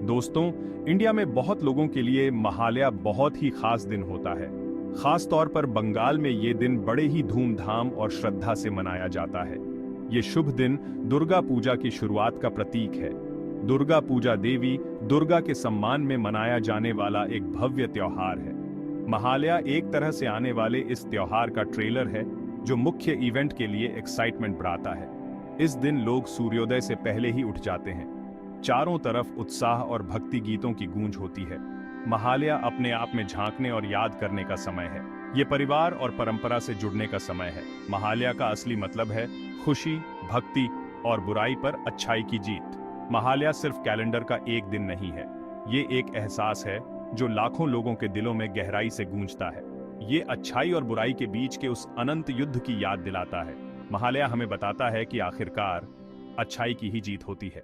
दोस्तों, इंडिया में बहुत लोगों के लिए महालया बहुत ही खास दिन होता है। खास तौर पर बंगाल में ये दिन बड़े ही धूमधाम और श्रद्धा से मनाया जाता है। ये शुभ दिन दुर्गा पूजा की शुरुआत का प्रतीक है। दुर्गा पूजा देवी दुर्गा के सम्मान में मनाया जाने वाला एक भव्य त्योहार है। महालया एक तरह से आने वाले इस त्योहार का ट्रेलर है, जो मुख्य इवेंट के लिए एक्साइटमेंट बढ़ाता है। इस दिन लोग सूर्योदय से पहले ही उठ जाते हैं। चारों तरफ उत्साह और भक्ति गीतों की गूंज होती है। महालया अपने आप में झांकने और याद करने का समय है। ये परिवार और परंपरा से जुड़ने का समय है। महालया का असली मतलब है खुशी, भक्ति और बुराई पर अच्छाई की जीत। महालया सिर्फ कैलेंडर का एक दिन नहीं है, ये एक एहसास है जो लाखों लोगों के दिलों में गहराई से गूंजता है। ये अच्छाई और बुराई के बीच के उस अनंत युद्ध की याद दिलाता है। महालया हमें बताता है कि आखिरकार अच्छाई की ही जीत होती है।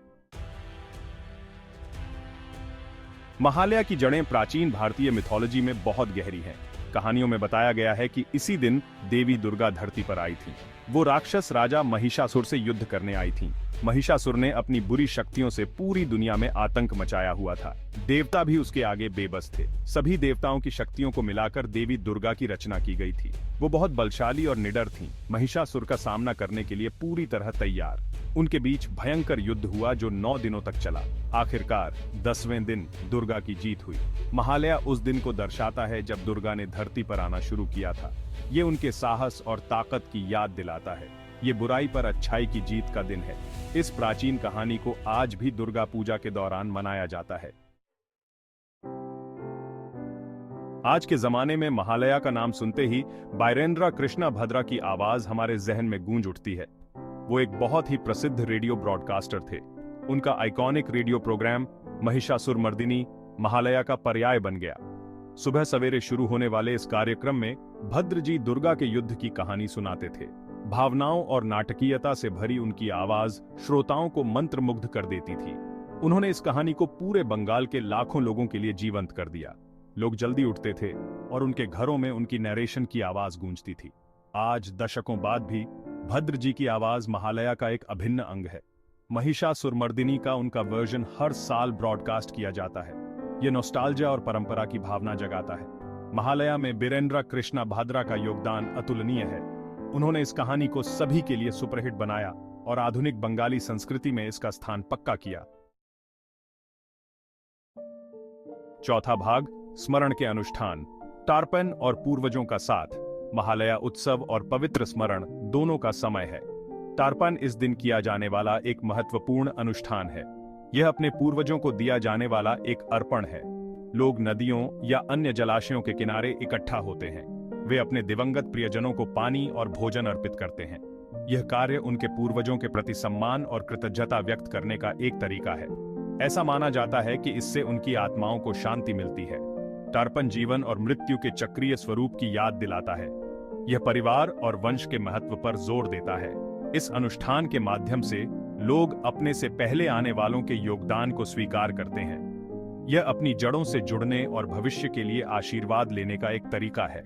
महालया की जड़ें प्राचीन भारतीय मिथोलॉजी में बहुत गहरी हैं। कहानियों में बताया गया है कि इसी दिन देवी दुर्गा धरती पर आई थीं। वो राक्षस राजा महिषासुर से युद्ध करने आई थीं। महिषासुर ने अपनी बुरी शक्तियों से पूरी दुनिया में आतंक मचाया हुआ था। देवता भी उसके आगे बेबस थे। सभी देवताओं की शक्तियों को मिलाकर देवी दुर्गा की रचना की गई थी। वो बहुत बलशाली और निडर थीं। महिषासुर का सामना करने के लिए पूरी तरह तैयार। उनके बीच भयंकर युद्ध हुआ जो 9 दिनों तक चला। आखिरकार 10वें दिन दुर्गा की जीत हुई। महालया उस दिन को दर्शाता है जब दुर्गा ने धरती पर आना शुरू किया था। ये उनके साहस और ताकत की याद दिलाता है। ये बुराई पर अच्छाई की जीत का दिन है। इस प्राचीन कहानी को आज भी दुर्गा पूजा के दौरान मनाया जाता है। आज के जमाने में महालया का नाम सुनते ही बायरेंद्र कृष्णा भद्रा की आवाज हमारे जहन में गूंज उठती है। वो एक बहुत ही प्रसिद्ध रेडियो ब्रॉडकास्टर थे। उनका iconic radio programme Mahishasuramardini Mahalaya का पर्याय बन गया। सुबह सवेरे शुरू होने वाले इस कार्यक्रम में भद्र जी दुर्गा के युद्ध की कहानी सुनाते थे। भावनाओं और नाटकीयता से भरी उनकी आवाज श्रोताओं को मंत्रमुग्ध कर देती थी। उन्होंने इस कहानी को पूरे बंगाल के लाखों लोगों के लिए जीवंत कर दिया। लोग जल्दी उठते थे और उनके घरों में उनकी नरेशन की आवाज गूंजती थी। आज दशकों बाद भी भद्र जी की आवाज महालया का एक अभिन्न अंग है। महिषासुरमर्दिनी का उनका वर्जन हर साल ब्रॉडकास्ट किया जाता है। ये नॉस्टैल्जिया और परंपरा की भावना जगाता है। महालया में बीरेंद्र कृष्णा भाद्रा का योगदान अतुलनीय है। उन्होंने इस कहानी को सभी के लिए सुपरहिट बनाया और आधुनिक बंगाली संस्कृति में इसका स्थान पक्का किया। चौथा भाग, स्मरण के अनुष्ठान, टार्पण और पूर्वजों का साथ। महालया उत्सव और पवित्र स्मरण दोनों का समय है। टार्पण इस दिन किया जाने वाला एक महत्वपूर्ण अनुष्ठान है। यह अपने पूर्वजों को दिया जाने वाला एक अर्पण है। लोग नदियों या अन्य जलाशयों के किनारे इकट्ठा होते हैं। वे अपने दिवंगत प्रियजनों को पानी और भोजन अर्पित करते हैं। यह कार्य उनके पूर्वजों के प्रति सम्मान और कृतज्ञता व्यक्त करने का एक तरीका है। ऐसा माना जाता है कि इससे उनकी आत्माओं को शांति मिलती है। टार्पण जीवन और मृत्यु के चक्रीय स्वरूप की याद दिलाता है। यह परिवार और वंश के महत्व पर जोर देता है। इस अनुष्ठान के माध्यम से लोग अपने से पहले आने वालों के योगदान को स्वीकार करते हैं। यह अपनी जड़ों से जुड़ने और भविष्य के लिए आशीर्वाद लेने का एक तरीका है।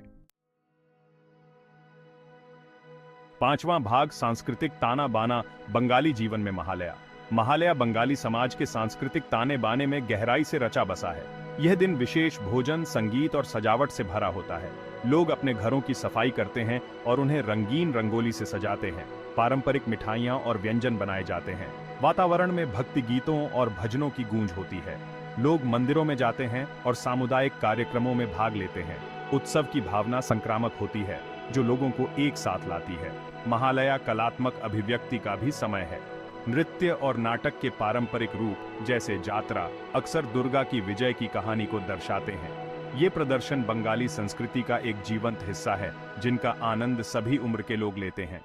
पांचवां भाग, सांस्कृतिक ताना बाना बंगाली जीवन में महालया। महालया बंगाली समाज के सांस्कृतिक ताने बाने में गहराई से रचा बसा है। यह दिन विशेष भोजन, संगीत और सजावट से भरा होता है। लोग अपने घरों की सफाई करते हैं और उन्हें रंगीन रंगोली से सजाते हैं। पारंपरिक मिठाइयां और व्यंजन बनाए जाते हैं। वातावरण में भक्ति गीतों और भजनों की गूंज होती है। लोग मंदिरों में जाते हैं और सामुदायिक कार्यक्रमों में भाग लेते हैं। उत्सव की भावना संक्रामक होती है, जो लोगों को एक साथ लाती है। महालया कलात्मक अभिव्यक्ति का भी समय है। नृत्य और नाटक के पारंपरिक रूप जैसे जात्रा अक्सर दुर्गा की विजय की कहानी को दर्शाते हैं। ये प्रदर्शन बंगाली संस्कृति का एक जीवंत हिस्सा है, जिनका आनंद सभी उम्र के लोग लेते हैं।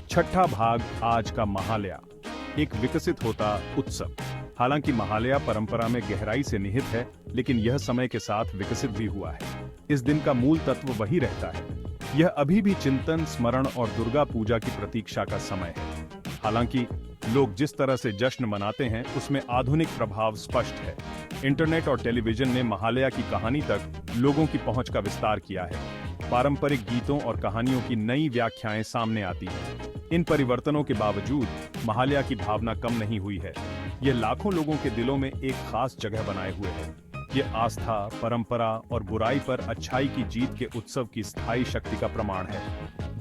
छठा भाग, आज का महालया, एक विकसित होता उत्सव। हालांकि महालया परंपरा में गहराई से निहित है, लेकिन यह समय के साथ विकसित भी हुआ है। इस दिन का मूल तत्व वही रहता है। यह अभी भी चिंतन, स्मरण और दुर्गा पूजा की प्रतीक्षा का समय है। हालांकि लोग जिस तरह से जश्न मनाते हैं उसमें आधुनिक प्रभाव स्पष्ट है। इंटरनेट और टेलीविजन ने महालया की कहानी तक लोगों की पहुंच का विस्तार किया है। पारंपरिक गीतों और कहानियों की नई व्याख्याएं सामने आती हैं। इन परिवर्तनों के बावजूद महालया की भावना कम नहीं हुई है। ये लाखों लोगों के दिलों में एक खास जगह बनाए हुए है। ये आस्था, परंपरा और बुराई पर अच्छाई की जीत के उत्सव की स्थायी शक्ति का प्रमाण है।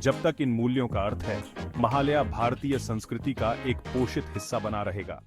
जब तक इन मूल्यों का अर्थ है, महालया भारतीय संस्कृति का एक पोषित हिस्सा बना रहेगा।